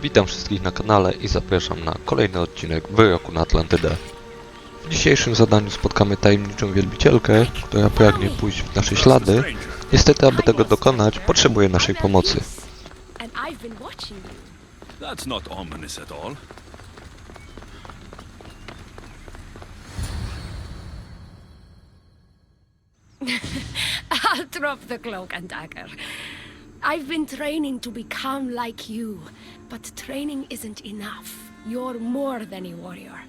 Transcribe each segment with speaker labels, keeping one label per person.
Speaker 1: Witam wszystkich na kanale i zapraszam na kolejny odcinek Wyroku na Atlantydę. W dzisiejszym zadaniu spotkamy tajemniczą wielbicielkę, która pragnie pójść w nasze ślady. Niestety, aby tego dokonać, potrzebuje naszej pomocy.
Speaker 2: That's not ominous at all.
Speaker 3: I'll drop the cloak and dagger. I've been training to become like you, but training isn't enough. You're more than a warrior.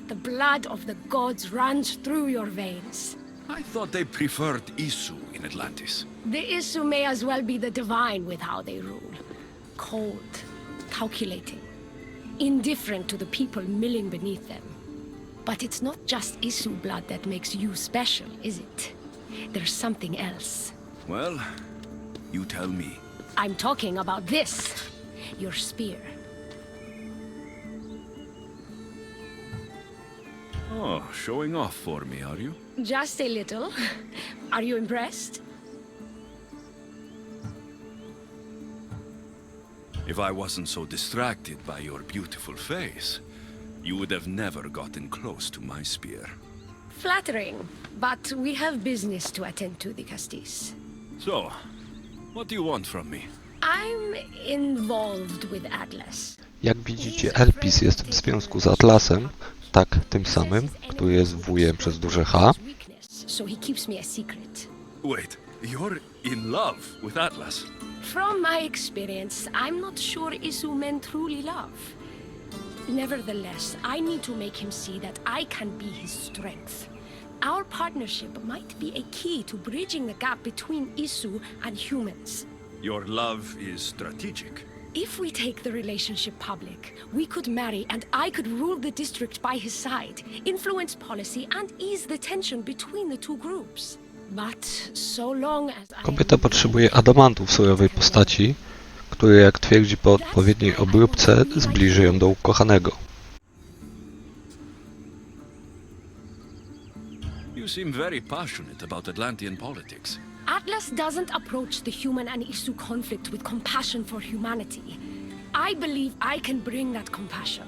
Speaker 3: The blood of the gods runs through your veins.
Speaker 2: I thought they preferred Isu in Atlantis.
Speaker 3: The Isu may as well be the divine with how they rule. Cold, calculating, indifferent to the people milling beneath them. But it's not just Isu blood that makes you special, is it? There's something else.
Speaker 2: Well, you tell me.
Speaker 3: I'm talking about this. Your spear.
Speaker 2: Oh, showing off for me, are you?
Speaker 3: Just a little. Are you impressed?
Speaker 2: If I wasn't so distracted by your beautiful face, you would have never gotten close to my spear.
Speaker 3: Flattering, but we have business to attend to, the Castis.
Speaker 2: So, what do you want from me?
Speaker 3: I'm involved with Atlas.
Speaker 1: Jak widzicie, Elpis jest w związku z Atlasem, tak, tym samym, który jest wujem przez duże H.
Speaker 3: So he keeps me a secret.
Speaker 2: Wait, you're in love with Atlas?
Speaker 3: From my experience, I'm not sure Isu men truly love. Nevertheless, I need to make him see that I can be his strength. Our partnership might be a key to bridging the gap between Isu and humans.
Speaker 2: Your love is strategic.
Speaker 3: If we take the relationship public, we could marry and I could rule the district by his side, influence policy and ease the tension between the two groups. But so long as
Speaker 1: Kobieta potrzebuje adamantu w surowej postaci, który, jak twierdzi po odpowiedniej obróbce, zbliży ją do ukochanego.
Speaker 2: You seem very passionate about Atlantean politics.
Speaker 3: Atlas doesn't approach the human and Isu conflict with compassion for humanity. I believe I can bring that compassion.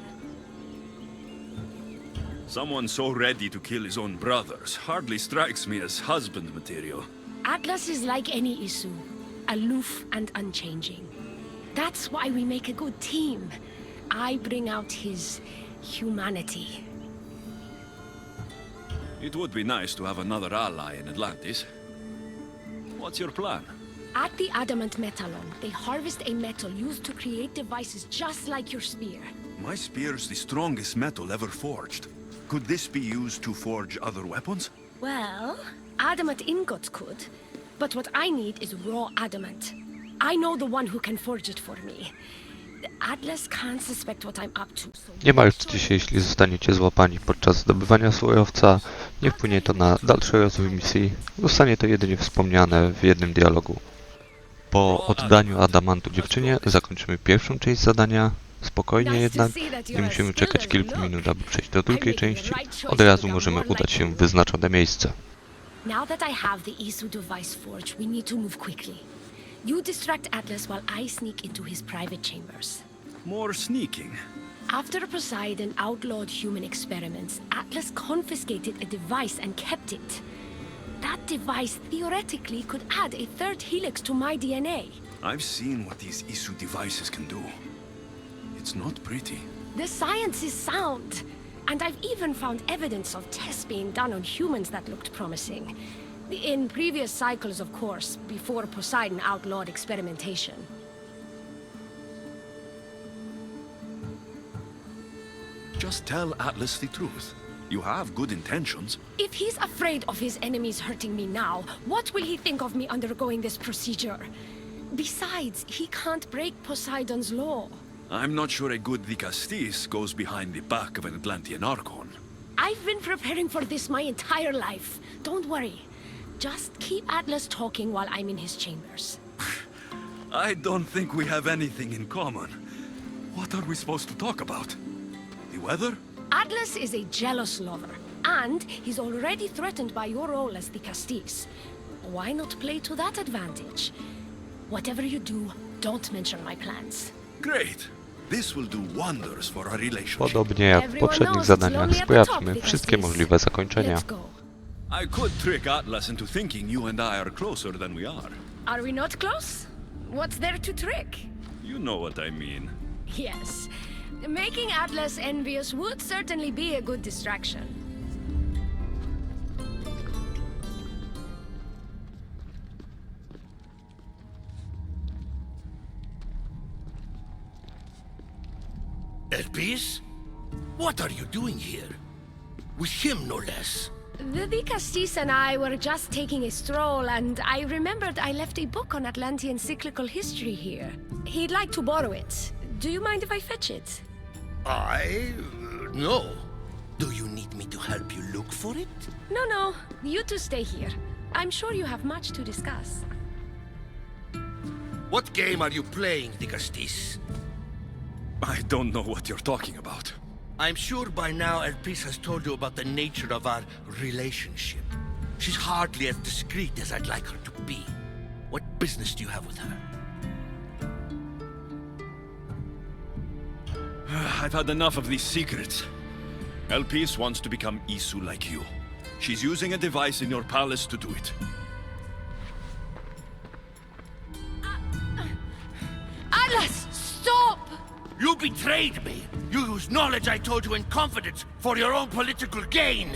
Speaker 2: Someone so ready to kill his own brothers hardly strikes me as husband material.
Speaker 3: Atlas is like any Isu, aloof and unchanging. That's why we make a good team. I bring out his humanity.
Speaker 2: It would be nice to have another ally in Atlantis. What's your plan?
Speaker 3: At the Adamant metalon, they harvest a metal used to create devices just like your spear.
Speaker 2: My spear's the strongest metal ever forged. Could this be used to forge other weapons?
Speaker 3: Well, adamant ingots could, but what I need is raw adamant. I know the one who can forge it for me. The Atlas can't suspect what I'm up to.
Speaker 1: Nie martwcie się, jeśli zostaniecie złapani podczas zdobywania surowca. Nie wpłynie to na dalszy rozwój misji. Zostanie to jedynie wspomniane w jednym dialogu. Po oddaniu adamantu dziewczynie zakończymy pierwszą część zadania. Spokojnie jednak, nie musimy czekać kilku minut, aby przejść do drugiej części. Od razu możemy udać się w wyznaczone miejsce.
Speaker 3: Now that I have the Isu device forged, we need to move quickly. You distract Atlas while I sneak into his private chambers.
Speaker 2: More sneaking.
Speaker 3: After Poseidon outlawed human experiments, Atlas confiscated a device and kept it. That device theoretically could add a third helix to my DNA.
Speaker 2: I've seen what these Isu devices can do. It's not pretty.
Speaker 3: The science is sound, and I've even found evidence of tests being done on humans that looked promising. In previous cycles, of course, before Poseidon outlawed experimentation.
Speaker 2: Just tell Atlas the truth. You have good intentions.
Speaker 3: If he's afraid of his enemies hurting me now, what will he think of me undergoing this procedure? Besides, he can't break Poseidon's law.
Speaker 2: I'm not sure a good Dicastis goes behind the back of an Atlantean Archon.
Speaker 3: I've been preparing for this my entire life. Don't worry. Just keep Atlas talking while I'm in his chambers.
Speaker 2: I don't think we have anything in common. What are we supposed to talk about? The weather?
Speaker 3: Atlas is a jealous lover, and he's already threatened by your role as the Castis. Why not play to that advantage? Whatever you do, don't mention my plans.
Speaker 2: Great. This will do wonders for our relationship.
Speaker 1: Podobnie jak w poprzednich zadaniach, sprawdźmy wszystkie możliwe zakończenia.
Speaker 3: Let's go.
Speaker 2: I could trick Atlas into thinking you and I are closer than we are.
Speaker 3: Are we not close? What's there to trick?
Speaker 2: You know what I mean.
Speaker 3: Yes. Making Atlas envious would certainly be a good distraction.
Speaker 4: Elpis? What are you doing here? With him, no less.
Speaker 3: The Dicastis and I were just taking a stroll, and I remembered I left a book on Atlantean cyclical history here. He'd like to borrow it. Do you mind if I fetch it?
Speaker 4: No. Do you need me to help you look for it?
Speaker 3: No. You two stay here. I'm sure you have much to discuss.
Speaker 4: What game are you playing, Dicastis?
Speaker 2: I don't know what you're talking about.
Speaker 4: I'm sure by now Elpis has told you about the nature of our relationship. She's hardly as discreet as I'd like her to be. What business do you have with her?
Speaker 2: I've had enough of these secrets. Elpis wants to become Isu like you. She's using a device in your palace to do it.
Speaker 3: Atlas, stop!
Speaker 4: You betrayed me! You used knowledge I told you in confidence for your own political gain!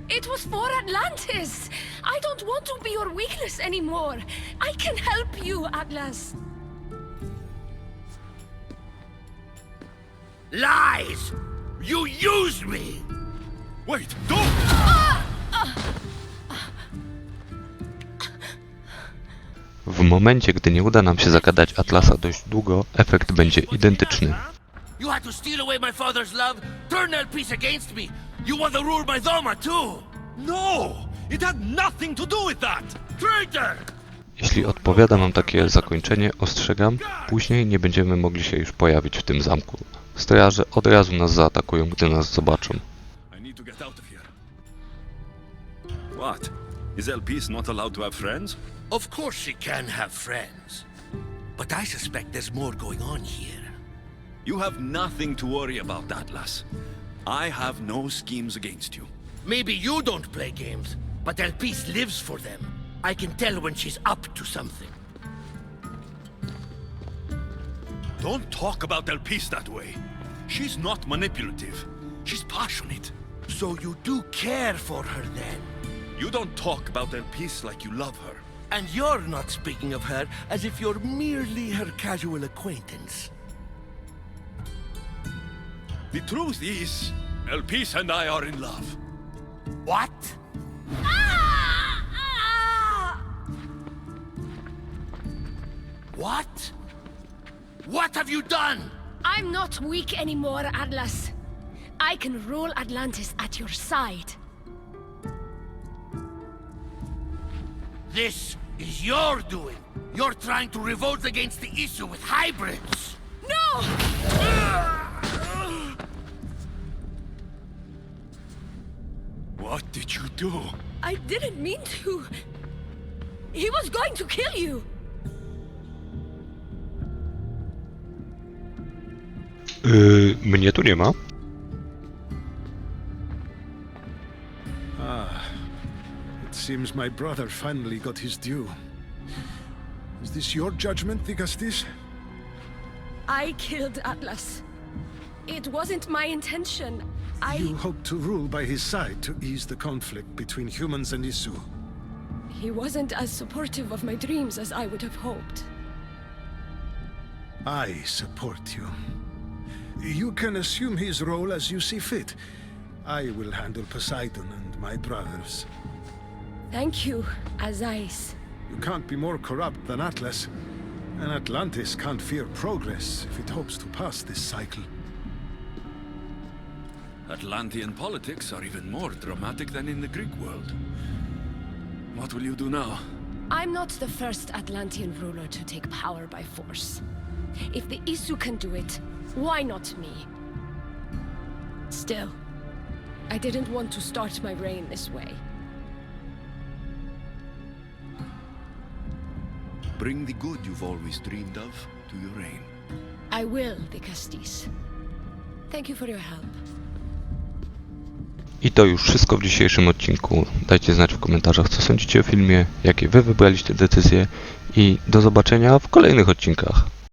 Speaker 3: It was for Atlantis! I don't want to be your weakness anymore. I can help you, Atlas.
Speaker 4: Lies! You used me!
Speaker 2: Wait, don't!
Speaker 1: W momencie, gdy nie uda nam się zagadać Atlasa dość długo, efekt będzie identyczny.
Speaker 4: You had to steal away my father's love, turn Elpis against me. You want to rule my Doma too.
Speaker 2: No! It had nothing to do with that!
Speaker 4: Traitor!
Speaker 1: Jeśli odpowiada nam takie zakończenie, ostrzegam, później nie będziemy mogli się już pojawić w tym zamku. Straże od razu nas zaatakują, gdy nas zobaczą.
Speaker 2: I need to get out of here. What? Is Elpis not allowed to have friends?
Speaker 4: Of course she can have friends. But I suspect there's more going on here.
Speaker 2: You have nothing to worry about, Atlas. I have no schemes against you.
Speaker 4: Maybe you don't play games, but Elpis lives for them. I can tell when she's up to something.
Speaker 2: Don't talk about Elpis that way. She's not manipulative. She's passionate.
Speaker 4: So you do care for her then?
Speaker 2: You don't talk about Elpis like you love her.
Speaker 4: And you're not speaking of her as if you're merely her casual acquaintance.
Speaker 2: The truth is, Elpis and I are in love.
Speaker 4: What? What? What have you done?
Speaker 3: I'm not weak anymore, Atlas. I can rule Atlantis at your side.
Speaker 4: This is your doing. You're trying to revolt against the Isu with hybrids.
Speaker 3: No!
Speaker 2: What did you do?
Speaker 3: I didn't mean to. He was going to kill you.
Speaker 1: Mnie tu nie ma.
Speaker 5: It seems my brother finally got his due. Is this your judgment, Dicastis?
Speaker 3: I killed Atlas. It wasn't my intention.
Speaker 5: You hoped to rule by his side to ease the conflict between humans and Isu.
Speaker 3: He wasn't as supportive of my dreams as I would have hoped.
Speaker 5: I support you. You can assume his role as you see fit. I will handle Poseidon and my brothers.
Speaker 3: Thank you, Azais.
Speaker 5: You can't be more corrupt than Atlas. And Atlantis can't fear progress if it hopes to pass this cycle.
Speaker 2: Atlantean politics are even more dramatic than in the Greek world. What will you do now?
Speaker 3: I'm not the first Atlantean ruler to take power by force. If the Isu can do it, why not me? Still, I didn't want to start my reign this way.
Speaker 2: Bring the good you've always dreamed of to your reign.
Speaker 3: I will, Vicastis. Thank you for your help.
Speaker 1: I to już wszystko w dzisiejszym odcinku. Dajcie znać w komentarzach, co sądzicie o filmie, jakie wy wybraliście decyzje i do zobaczenia w kolejnych odcinkach.